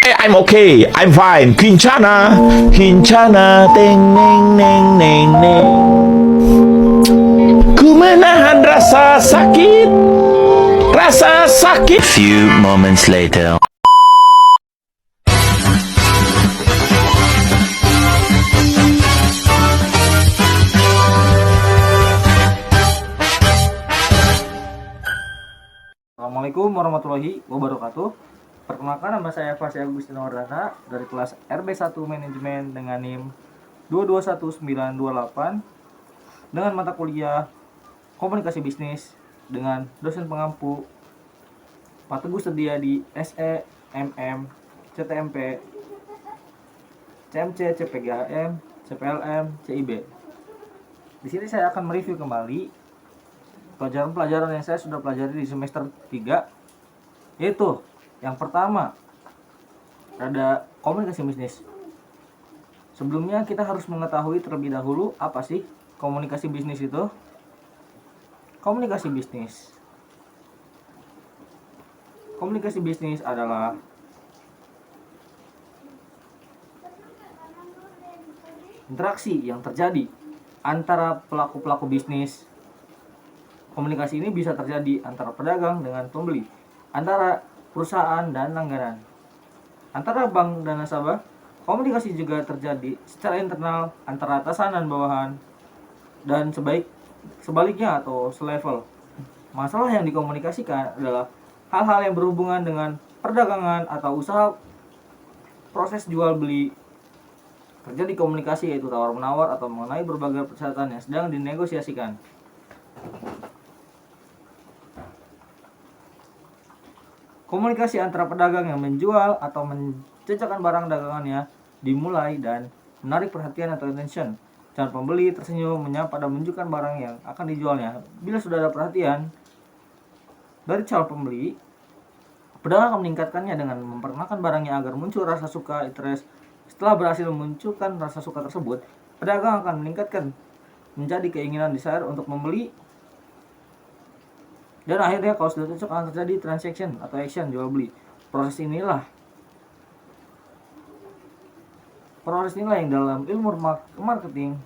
I'm okay, I'm fine. Kincana, Kincana, teng neng neng neng neng. Ku menahan rasa sakit, rasa sakit. Few moments later. Assalamualaikum warahmatullahi wabarakatuh. Perkenalkan, nama saya Fasih Agustin Wardana dari kelas RB1 Manajemen dengan NIM 221928 dengan mata kuliah Komunikasi Bisnis dengan dosen pengampu Pak Teguh Setiadi SE, MM, CTMP, CMC, CPGHM, CPLM, CIB. Di sini saya akan mereview kembali pelajaran-pelajaran yang saya sudah pelajari di semester 3, yaitu yang pertama ada komunikasi bisnis. Sebelumnya kita harus mengetahui terlebih dahulu apa sih komunikasi bisnis itu. Komunikasi bisnis adalah interaksi yang terjadi antara pelaku-pelaku bisnis. Komunikasi ini bisa terjadi antara pedagang dengan pembeli, antara perusahaan dan langganan, antara bank dan nasabah. Komunikasi juga terjadi secara internal antara atasan dan bawahan, dan sebaliknya atau selevel. Masalah yang dikomunikasikan adalah hal-hal yang berhubungan dengan perdagangan atau usaha proses jual beli. Terjadi komunikasi yaitu tawar-menawar atau mengenai berbagai persyaratan yang sedang dinegosiasikan. Komunikasi antara pedagang yang menjual atau menjajakan barang dagangannya dimulai dan menarik perhatian atau attention. Calon pembeli tersenyum, menyapa dan menunjukkan barang yang akan dijualnya. Bila sudah ada perhatian dari calon pembeli, pedagang akan meningkatkannya dengan memperkenalkan barangnya agar muncul rasa suka, interest. Setelah berhasil memunculkan rasa suka tersebut, pedagang akan meningkatkan menjadi keinginan desire untuk membeli. Dan akhirnya kalau sudah cocok akan terjadi transaction atau action jual beli. Proses inilah yang dalam ilmu marketing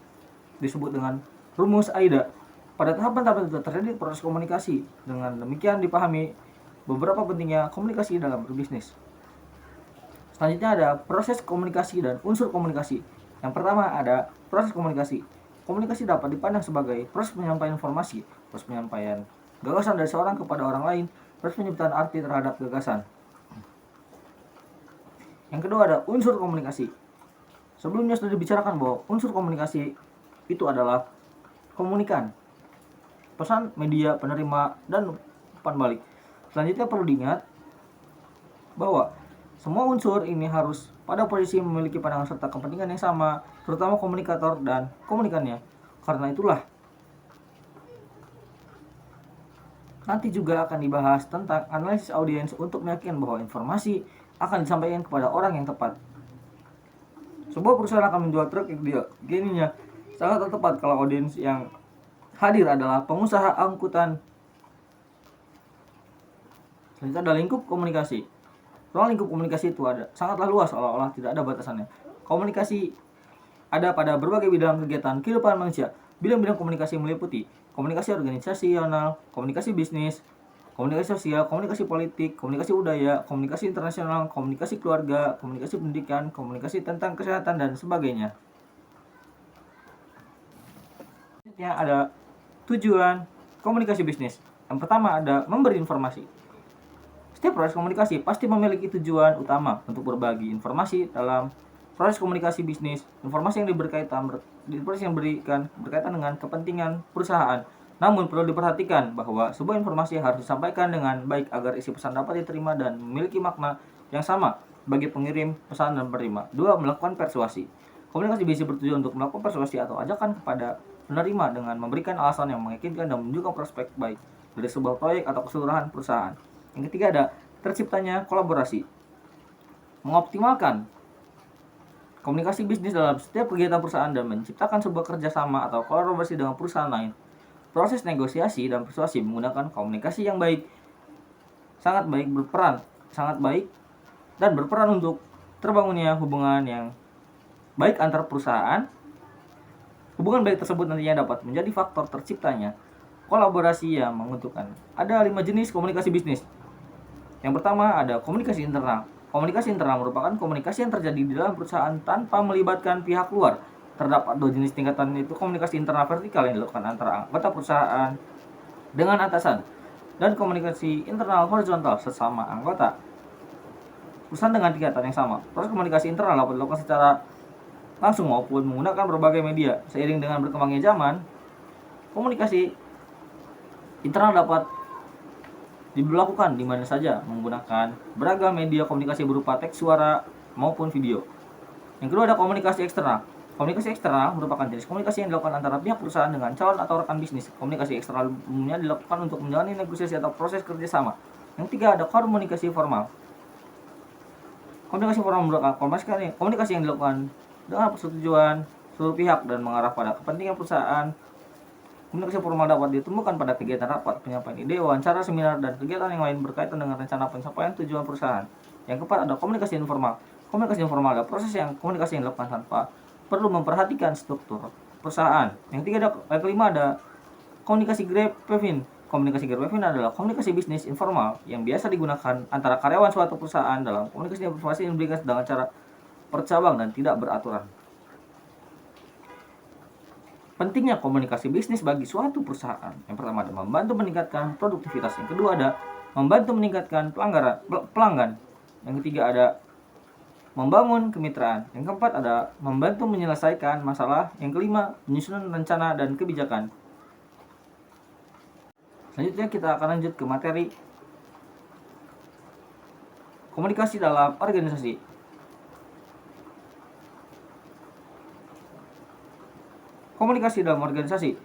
disebut dengan rumus AIDA. Pada tahapan-tahapan itu terjadi proses komunikasi. Dengan demikian dipahami beberapa pentingnya komunikasi dalam berbisnis. Selanjutnya ada proses komunikasi dan unsur komunikasi. Yang pertama ada proses komunikasi. Komunikasi dapat dipandang sebagai proses penyampaian informasi, proses penyampaian gagasan dari seorang kepada orang lain, proses penyebutan arti terhadap gagasan. Yang kedua ada unsur komunikasi. Sebelumnya sudah dibicarakan bahwa unsur komunikasi itu adalah komunikan, pesan, media, penerima, dan umpan balik. Selanjutnya perlu diingat bahwa semua unsur ini harus pada posisi memiliki pandangan serta kepentingan yang sama, terutama komunikator dan komunikannya. Karena itulah nanti juga akan dibahas tentang analisis audiens untuk meyakinkan bahwa informasi akan disampaikan kepada orang yang tepat. Sebuah perusahaan akan menjual truk yang gininya sangat tepat kalau audiens yang hadir adalah pengusaha angkutan. Selanjutnya ada lingkup komunikasi. Ruang lingkup komunikasi itu sangatlah luas, seolah-olah tidak ada batasannya. Komunikasi ada pada berbagai bidang kegiatan kehidupan manusia. Bidang-bidang komunikasi meliputi komunikasi organisasional, komunikasi bisnis, komunikasi sosial, komunikasi politik, komunikasi budaya, komunikasi internasional, komunikasi keluarga, komunikasi pendidikan, komunikasi tentang kesehatan, dan sebagainya. Selanjutnya ada tujuan komunikasi bisnis. Yang pertama ada memberi informasi. Setiap proses komunikasi pasti memiliki tujuan utama untuk berbagi informasi. Dalam proses komunikasi bisnis, informasi yang diberikan berkaitan dengan kepentingan perusahaan. Namun perlu diperhatikan bahwa sebuah informasi harus disampaikan dengan baik agar isi pesan dapat diterima dan memiliki makna yang sama bagi pengirim pesan dan penerima. 2. Melakukan persuasi. Komunikasi bisnis bertujuan untuk melakukan persuasi atau ajakan kepada penerima dengan memberikan alasan yang meyakinkan dan menunjukkan prospek baik dari sebuah proyek atau keseluruhan perusahaan. Yang ketiga ada terciptanya kolaborasi. Mengoptimalkan komunikasi bisnis dalam setiap kegiatan perusahaan dan menciptakan sebuah kerjasama atau kolaborasi dengan perusahaan lain. Proses negosiasi dan persuasi menggunakan komunikasi yang sangat baik dan berperan untuk terbangunnya hubungan yang baik antar perusahaan. Hubungan baik tersebut nantinya dapat menjadi faktor terciptanya kolaborasi yang menguntungkan. Ada 5 jenis komunikasi bisnis. Yang pertama ada komunikasi internal. Komunikasi internal merupakan komunikasi yang terjadi di dalam perusahaan tanpa melibatkan pihak luar. Terdapat 2 jenis tingkatan, yaitu komunikasi internal vertikal yang dilakukan antara anggota perusahaan dengan atasan, dan komunikasi internal horizontal sesama anggota perusahaan dengan tingkatan yang sama. Proses komunikasi internal dapat dilakukan secara langsung maupun menggunakan berbagai media. Seiring dengan berkembangnya zaman, komunikasi internal dapat dilakukan di mana saja menggunakan beragam media komunikasi berupa teks, suara, maupun video. Yang kedua ada komunikasi eksternal. Komunikasi eksternal merupakan jenis komunikasi yang dilakukan antara pihak perusahaan dengan calon atau rekan bisnis. Komunikasi eksternal umumnya dilakukan untuk menjalani negosiasi atau proses kerjasama. Yang ketiga ada komunikasi formal. Komunikasi formal merupakan komunikasi yang dilakukan dengan persetujuan seluruh pihak dan mengarah pada kepentingan perusahaan. Komunikasi formal dapat ditemukan pada kegiatan rapat, penyampaian ide, wawancara, seminar, dan kegiatan yang lain berkaitan dengan rencana pencapaian tujuan perusahaan. Yang keempat ada komunikasi informal. Komunikasi informal adalah proses komunikasi yang dilakukan tanpa perlu memperhatikan struktur perusahaan. Yang kelima ada komunikasi Grapevine. Komunikasi Grapevine adalah komunikasi bisnis informal yang biasa digunakan antara karyawan suatu perusahaan dalam komunikasi informasi yang diberikan dengan cara bercabang dan tidak beraturan. Pentingnya komunikasi bisnis bagi suatu perusahaan. Yang pertama ada membantu meningkatkan produktivitas. Yang kedua ada membantu meningkatkan pelanggan. Yang ketiga ada membangun kemitraan. Yang keempat ada membantu menyelesaikan masalah. Yang kelima menyusun rencana dan kebijakan. Selanjutnya kita akan lanjut ke materi komunikasi dalam organisasi. Komunikasi dalam organisasi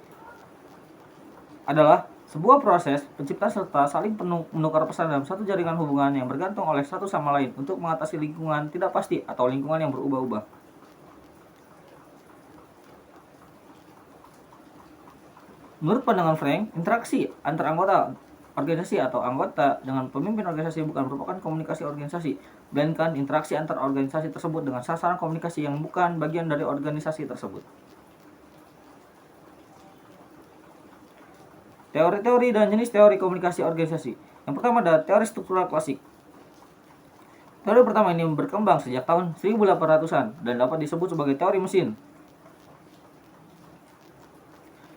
adalah sebuah proses penciptaan serta saling menukar pesan dalam satu jaringan hubungan yang bergantung oleh satu sama lain untuk mengatasi lingkungan tidak pasti atau lingkungan yang berubah-ubah. Menurut pandangan Frank, interaksi antara anggota organisasi atau anggota dengan pemimpin organisasi bukan merupakan komunikasi organisasi, melainkan interaksi antar organisasi tersebut dengan sasaran komunikasi yang bukan bagian dari organisasi tersebut. Teori-teori dan jenis teori komunikasi organisasi. Yang pertama ada teori struktural klasik. Teori pertama ini berkembang sejak tahun 1800-an dan dapat disebut sebagai teori mesin.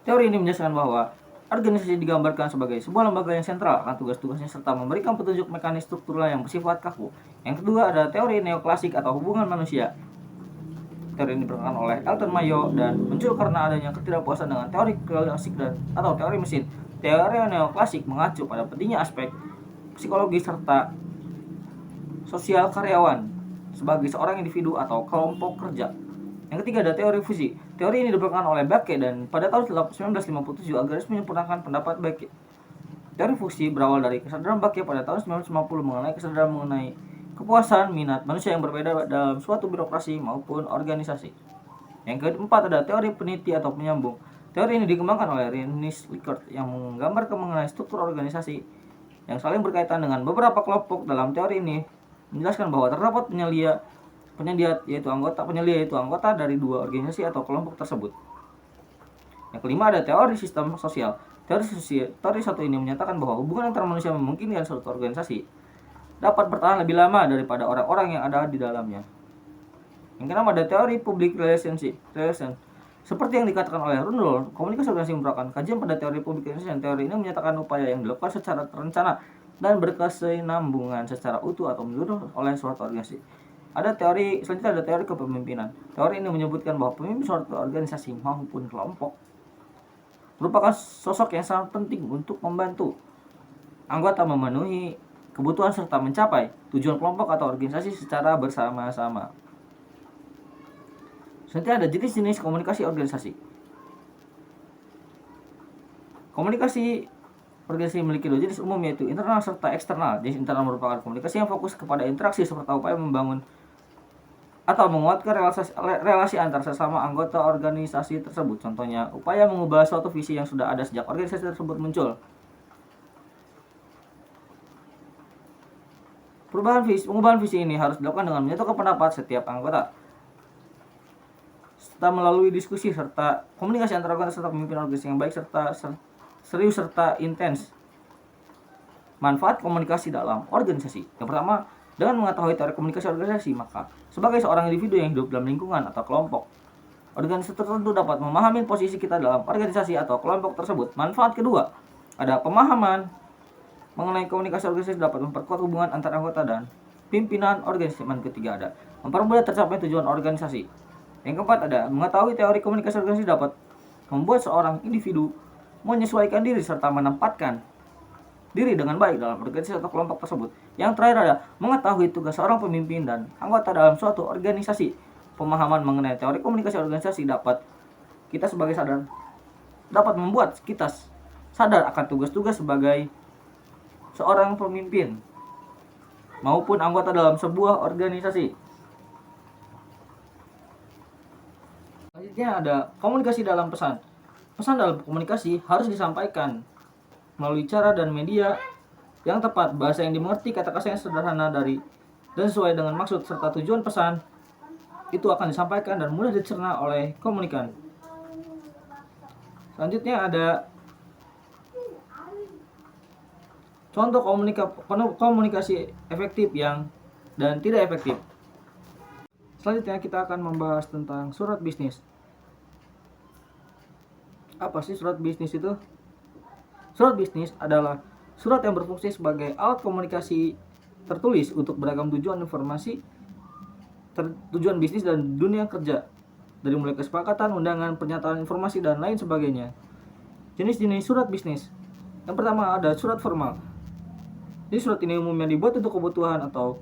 Teori ini menjelaskan bahwa organisasi digambarkan sebagai sebuah lembaga yang sentral akan tugas-tugasnya serta memberikan petunjuk mekanis struktural yang bersifat kaku. Yang kedua ada teori neoklasik atau hubungan manusia. Teori ini dikembangkan oleh Elton Mayo dan muncul karena adanya ketidakpuasan dengan teori klasik atau teori mesin. Teori neoklasik mengacu pada pentingnya aspek psikologi serta sosial karyawan sebagai seorang individu atau kelompok kerja. Yang ketiga ada teori fusi. Teori ini dikembangkan oleh Bakke dan pada tahun 1957 agar menyempurnakan pendapat Bakke. Teori fusi berawal dari kesadaran Bakke pada tahun 1950 mengenai kesadaran mengenai kepuasan minat manusia yang berbeda dalam suatu birokrasi maupun organisasi. Yang keempat ada teori peniti atau penyambung. Teori ini dikembangkan oleh Rinus Likert yang menggambarkan mengenai struktur organisasi yang saling berkaitan dengan beberapa kelompok. Dalam teori ini menjelaskan bahwa terdapat penyelia yaitu anggota dari dua organisasi atau kelompok tersebut. Yang kelima ada teori sistem sosial. Teori satu ini menyatakan bahwa hubungan antar manusia memungkinkan suatu organisasi dapat bertahan lebih lama daripada orang-orang yang ada di dalamnya. Yang keenam ada teori public relation. Seperti yang dikatakan oleh Rundle, komunikasi organisasi merupakan kajian pada teori public relation. Teori ini menyatakan upaya yang dilakukan secara terencana dan berkesinambungan secara utuh atau menyeluruh oleh suatu organisasi. Selanjutnya ada teori kepemimpinan. Teori ini menyebutkan bahwa pemimpin suatu organisasi maupun kelompok merupakan sosok yang sangat penting untuk membantu anggota memenuhi kebutuhan serta mencapai tujuan kelompok atau organisasi secara bersama-sama. Selanjutnya ada jenis-jenis komunikasi organisasi. Komunikasi organisasi memiliki dua jenis umum yaitu internal serta eksternal. Jenis internal merupakan komunikasi yang fokus kepada interaksi serta upaya membangun atau menguatkan relasi antar sesama anggota organisasi tersebut. Contohnya, upaya mengubah suatu visi yang sudah ada sejak organisasi tersebut muncul. Pengubahan visi ini harus dilakukan dengan menyatukan pendapat setiap anggota, serta melalui diskusi serta komunikasi antara anggota serta pemimpin organisasi yang baik serta serius serta intens. Manfaat komunikasi dalam organisasi. Yang pertama, dengan mengetahui teori komunikasi organisasi, maka sebagai seorang individu yang hidup dalam lingkungan atau kelompok organisasi tertentu dapat memahami posisi kita dalam organisasi atau kelompok tersebut. Manfaat kedua, ada pemahaman mengenai komunikasi organisasi dapat memperkuat hubungan antar anggota dan pimpinan organisasi. Manfaat ketiga, ada mempermudah tercapai tujuan organisasi. Yang keempat, ada mengetahui teori komunikasi organisasi dapat membuat seorang individu menyesuaikan diri serta menempatkan diri dengan baik dalam organisasi atau kelompok tersebut. Yang terakhir, ada mengetahui tugas seorang pemimpin dan anggota dalam suatu organisasi. Pemahaman mengenai teori komunikasi organisasi dapat membuat kita sadar akan tugas-tugas sebagai seorang pemimpin maupun anggota dalam sebuah organisasi. Selanjutnya ada komunikasi dalam pesan. Pesan dalam komunikasi harus disampaikan melalui cara dan media yang tepat, bahasa yang dimengerti, kata-kata yang sederhana dan sesuai dengan maksud serta tujuan pesan itu akan disampaikan dan mudah dicerna oleh komunikan. Selanjutnya ada contoh komunikasi efektif dan tidak efektif. Selanjutnya kita akan membahas tentang surat bisnis. Apa sih surat bisnis itu? Surat bisnis adalah surat yang berfungsi sebagai alat komunikasi tertulis untuk beragam tujuan tujuan bisnis dan dunia kerja, dari mulai kesepakatan, undangan, pernyataan informasi, dan lain sebagainya. Jenis-jenis surat bisnis. Yang pertama ada surat formal. Jadi surat ini umumnya dibuat untuk kebutuhan atau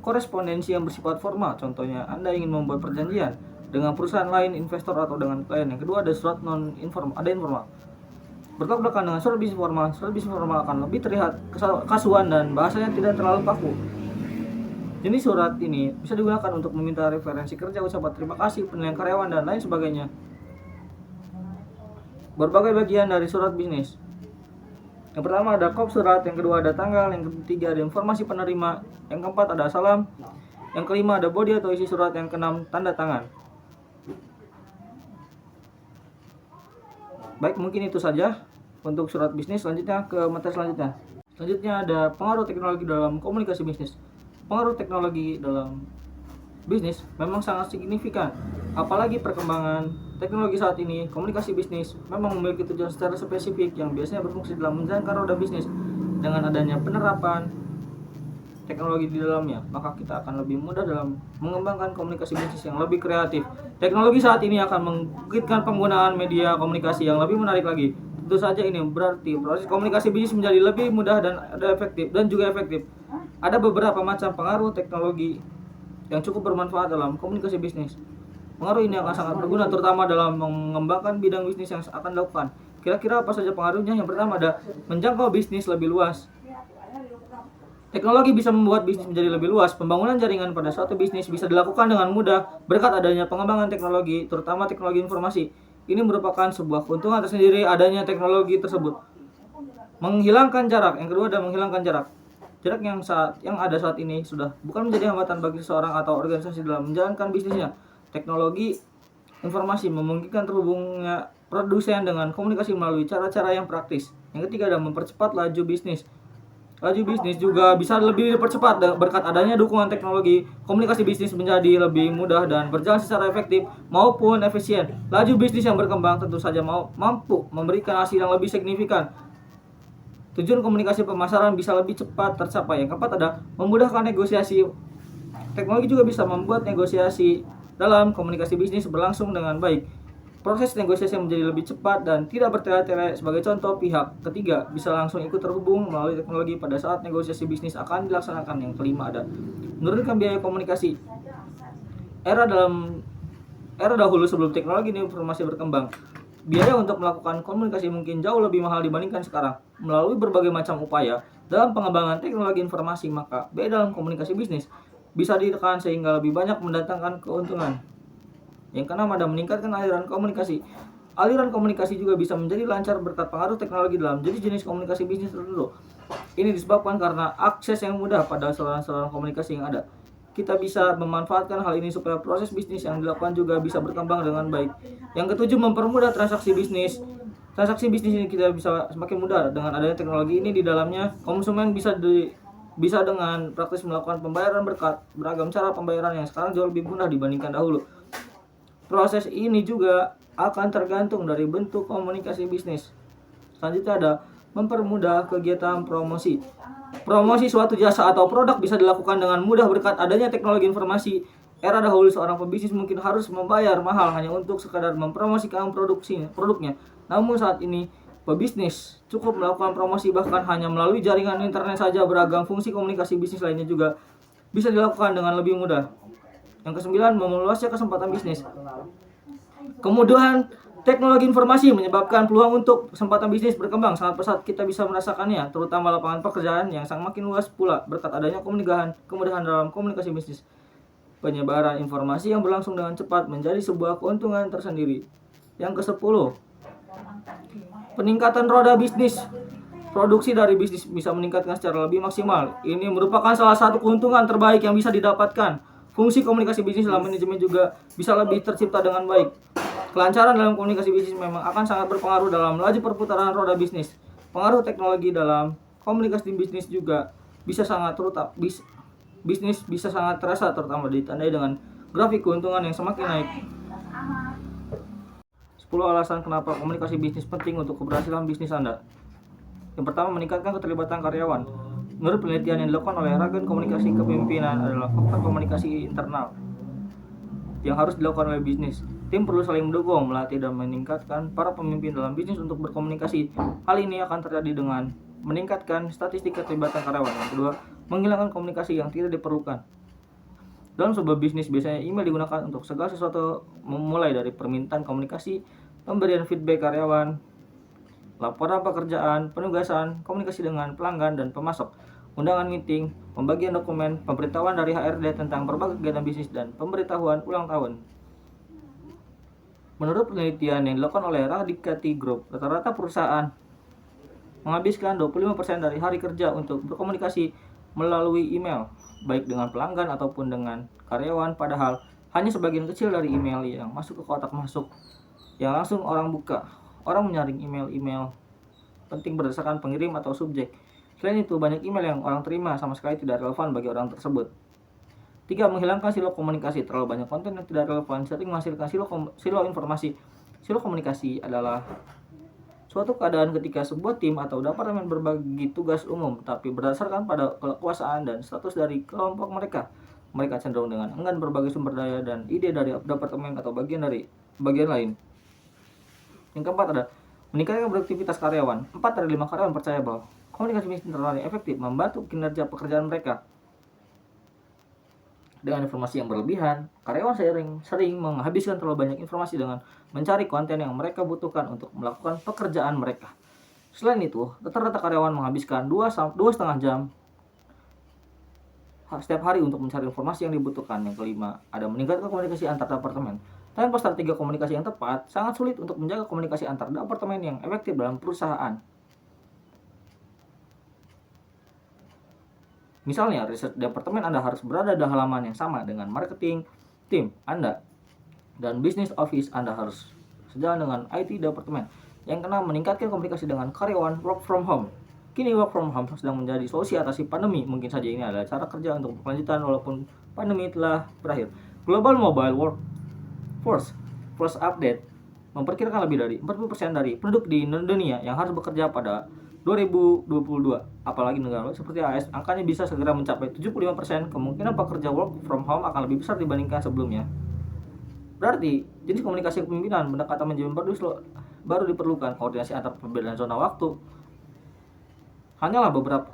korespondensi yang bersifat formal. Contohnya, Anda ingin membuat perjanjian dengan perusahaan lain, investor, atau dengan klien. Yang kedua ada surat informal. Bertolak belakang dengan surat bisnis formal akan lebih terlihat kasuan dan bahasanya tidak terlalu kaku. Jenis surat ini bisa digunakan untuk meminta referensi kerja, ucapan terima kasih, penilaian karyawan, dan lain sebagainya. Berbagai bagian dari surat bisnis. Yang pertama ada kop surat, yang kedua ada tanggal, yang ketiga ada informasi penerima, yang keempat ada salam, yang kelima ada body atau isi surat, yang keenam tanda tangan. Baik, mungkin itu saja untuk surat bisnis. Selanjutnya ke materi selanjutnya. Selanjutnya ada pengaruh teknologi dalam komunikasi bisnis. Pengaruh teknologi dalam bisnis memang sangat signifikan. Apalagi perkembangan teknologi saat ini, komunikasi bisnis memang memiliki tujuan secara spesifik yang biasanya berfungsi dalam menjalankan roda bisnis. Dengan adanya penerapan teknologi di dalamnya, maka kita akan lebih mudah dalam mengembangkan komunikasi bisnis yang lebih kreatif. Teknologi saat ini akan membangkitkan penggunaan media komunikasi yang lebih menarik lagi. Tentu saja ini berarti proses komunikasi bisnis menjadi lebih mudah dan juga efektif. Ada beberapa macam pengaruh teknologi yang cukup bermanfaat dalam komunikasi bisnis. Pengaruh ini akan sangat berguna terutama dalam mengembangkan bidang bisnis yang akan dilakukan. Kira-kira apa saja pengaruhnya? Yang pertama ada menjangkau bisnis lebih luas. Teknologi bisa membuat bisnis menjadi lebih luas. Pembangunan jaringan pada suatu bisnis bisa dilakukan dengan mudah berkat adanya pengembangan teknologi, terutama teknologi informasi. Ini merupakan sebuah keuntungan tersendiri adanya teknologi tersebut. Menghilangkan jarak. Yang kedua ada menghilangkan jarak. Jarak yang ada saat ini sudah bukan menjadi hambatan bagi seseorang atau organisasi dalam menjalankan bisnisnya. Teknologi informasi memungkinkan terhubungnya produsen dengan komunikasi melalui cara-cara yang praktis. Yang ketiga ada mempercepat laju bisnis. Laju bisnis juga bisa lebih dipercepat berkat adanya dukungan teknologi. Komunikasi bisnis menjadi lebih mudah dan berjalan secara efektif maupun efisien. Laju bisnis yang berkembang tentu saja mampu memberikan hasil yang lebih signifikan. Tujuan komunikasi pemasaran bisa lebih cepat tercapai. Yang keempat ada memudahkan negosiasi. Teknologi juga bisa membuat negosiasi dalam komunikasi bisnis berlangsung dengan baik. Proses negosiasi menjadi lebih cepat dan tidak bertele-tele. Sebagai contoh, pihak ketiga bisa langsung ikut terhubung melalui teknologi pada saat negosiasi bisnis akan dilaksanakan. Yang kelima ada menurunkan biaya komunikasi. Era dahulu sebelum teknologi informasi berkembang, biaya untuk melakukan komunikasi mungkin jauh lebih mahal dibandingkan sekarang. Melalui berbagai macam upaya dalam pengembangan teknologi informasi, maka biaya dalam komunikasi bisnis bisa ditekan sehingga lebih banyak mendatangkan keuntungan. Yang keenam ada meningkatkan aliran komunikasi. Aliran komunikasi juga bisa menjadi lancar berkat pengaruh teknologi dalam jenis komunikasi bisnis tertentu. Ini disebabkan karena akses yang mudah pada saluran-saluran komunikasi yang ada. Kita bisa memanfaatkan hal ini supaya proses bisnis yang dilakukan juga bisa berkembang dengan baik. Yang ketujuh, mempermudah transaksi bisnis. Transaksi bisnis ini kita bisa semakin mudah dengan adanya teknologi ini di dalamnya. Konsumen bisa dengan praktis melakukan pembayaran berkat beragam cara pembayaran yang sekarang jauh lebih mudah dibandingkan dahulu. Proses ini juga akan tergantung dari bentuk komunikasi bisnis. Selanjutnya ada mempermudah kegiatan promosi. Promosi suatu jasa atau produk bisa dilakukan dengan mudah berkat adanya teknologi informasi. Era dahulu seorang pebisnis mungkin harus membayar mahal hanya untuk sekadar mempromosikan produknya. Namun saat ini pebisnis cukup melakukan promosi bahkan hanya melalui jaringan internet saja. Beragam fungsi komunikasi bisnis lainnya juga bisa dilakukan dengan lebih mudah. Yang kesembilan, meluasnya kesempatan bisnis. Kemudahan teknologi informasi menyebabkan peluang untuk kesempatan bisnis berkembang sangat pesat. Kita bisa merasakannya, terutama lapangan pekerjaan yang makin luas pula berkat adanya kemudahan dalam komunikasi bisnis. Penyebaran informasi yang berlangsung dengan cepat menjadi sebuah keuntungan tersendiri. Yang ke-10, peningkatan roda bisnis. Produksi dari bisnis bisa meningkatkan secara lebih maksimal. Ini merupakan salah satu keuntungan terbaik yang bisa didapatkan. Fungsi komunikasi bisnis dalam manajemen juga bisa lebih tercipta dengan baik. Kelancaran dalam komunikasi bisnis memang akan sangat berpengaruh dalam laju perputaran roda bisnis. Pengaruh teknologi dalam komunikasi bisnis juga bisa sangat bisnis bisa sangat terasa, terutama ditandai dengan grafik keuntungan yang semakin naik. 10 alasan kenapa komunikasi bisnis penting untuk keberhasilan bisnis Anda. Yang pertama, meningkatkan keterlibatan karyawan. Menurut penelitian yang dilakukan oleh Ragen Komunikasi Kepemimpinan adalah faktor komunikasi internal yang harus dilakukan oleh bisnis. Tim perlu saling mendukung, melatih dan meningkatkan para pemimpin dalam bisnis untuk berkomunikasi. Hal ini akan terjadi dengan meningkatkan statistik keterlibatan karyawan. Yang kedua, menghilangkan komunikasi yang tidak diperlukan. Dalam sebuah bisnis, biasanya email digunakan untuk segala sesuatu, memulai dari permintaan komunikasi, pemberian feedback karyawan, laporan pekerjaan, penugasan, komunikasi dengan pelanggan dan pemasok, undangan meeting, pembagian dokumen, pemberitahuan dari HRD tentang berbagai kegiatan bisnis, dan pemberitahuan ulang tahun. Menurut penelitian yang dilakukan oleh Radicati Group, rata-rata perusahaan menghabiskan 25% dari hari kerja untuk berkomunikasi melalui email, baik dengan pelanggan ataupun dengan karyawan, padahal hanya sebagian kecil dari email yang masuk ke kotak masuk yang langsung orang buka. Orang menyaring email-email penting berdasarkan pengirim atau subjek. Selain itu, banyak email yang orang terima sama sekali tidak relevan bagi orang tersebut. 3. Menghilangkan silo komunikasi. Terlalu banyak konten yang tidak relevan sering menghasilkan silo informasi. Silo komunikasi adalah suatu keadaan ketika sebuah tim atau departemen berbagi tugas umum, tapi berdasarkan pada kekuasaan dan status dari kelompok mereka. Mereka cenderung dengan enggan berbagi sumber daya dan ide dari departemen atau bagian lain. Yang keempat ada meningkatkan produktivitas karyawan. 4 dari 5 karyawan percaya bahwa komunikasi bisnis internal yang efektif membantu kinerja pekerjaan mereka. Dengan informasi yang berlebihan, karyawan sering menghabiskan terlalu banyak informasi dengan mencari konten yang mereka butuhkan untuk melakukan pekerjaan mereka. Selain itu, rata-rata karyawan menghabiskan 2,5 jam setiap hari untuk mencari informasi yang dibutuhkan. Yang kelima, ada meningkatkan komunikasi antar departemen. Tanpa strategi komunikasi yang tepat, sangat sulit untuk menjaga komunikasi antar departemen yang efektif dalam perusahaan. Misalnya, riset departemen Anda harus berada di halaman yang sama dengan marketing tim Anda, dan business office Anda harus sejalan dengan IT departemen. Yang keenam, meningkatkan komunikasi dengan karyawan work from home. Kini work from home sedang menjadi solusi atasi pandemi. Mungkin saja ini adalah cara kerja untuk berkelanjutan walaupun pandemi telah berakhir. Global Mobile Workforce Update memperkirakan lebih dari 40% dari penduduk di dunia yang harus bekerja pada 2022. Apalagi negara seperti AS, angkanya bisa segera mencapai 75%. Kemungkinan pekerja work from home akan lebih besar dibandingkan sebelumnya. Berarti, jenis komunikasi kepemimpinan pendekatan manajemen baru diperlukan. Koordinasi antar perbedaan zona waktu hanyalah beberapa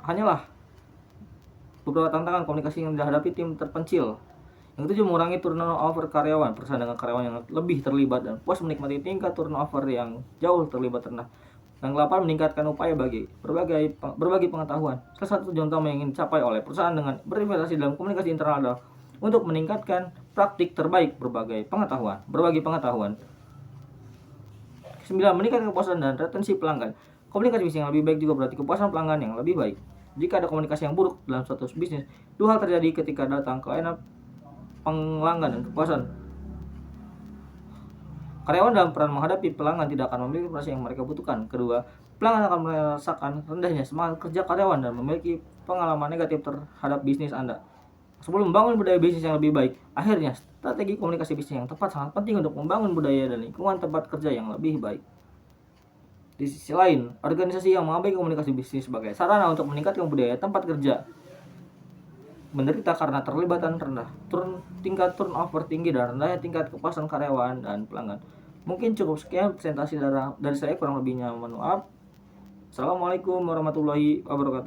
tantangan komunikasi yang dihadapi tim terpencil. Yang ketujuh, mengurangi turnover karyawan. Perusahaan dengan karyawan yang lebih terlibat dan puas menikmati tingkat turnover yang jauh terlibat rendah. Yang ke-8, meningkatkan upaya berbagi pengetahuan. Salah satu tujuan utama yang ingin dicapai oleh perusahaan dengan berinvestasi dalam komunikasi internal adalah untuk meningkatkan praktik terbaik berbagi pengetahuan. 9. Meningkatkan kepuasan dan retensi pelanggan. Komunikasi bisnis yang lebih baik juga berarti kepuasan pelanggan yang lebih baik. Jika ada komunikasi yang buruk dalam suatu bisnis, dua hal terjadi ketika datang kelainan pelanggan dan kepuasan. Karyawan dalam peran menghadapi pelanggan tidak akan memiliki prestasi yang mereka butuhkan. Kedua, pelanggan akan merasakan rendahnya semangat kerja karyawan dan memiliki pengalaman negatif terhadap bisnis Anda. Sebelum membangun budaya bisnis yang lebih baik, akhirnya strategi komunikasi bisnis yang tepat sangat penting untuk membangun budaya dan lingkungan tempat kerja yang lebih baik. Di sisi lain, organisasi yang mengabaikan komunikasi bisnis sebagai sarana untuk meningkatkan budaya tempat kerja menderita karena terlibatan rendah, tingkat turnover tinggi dan rendahnya tingkat kepuasan karyawan dan pelanggan. Mungkin cukup sekian presentasi dari saya, kurang lebihnya mohon maaf. Assalamualaikum warahmatullahi wabarakatuh.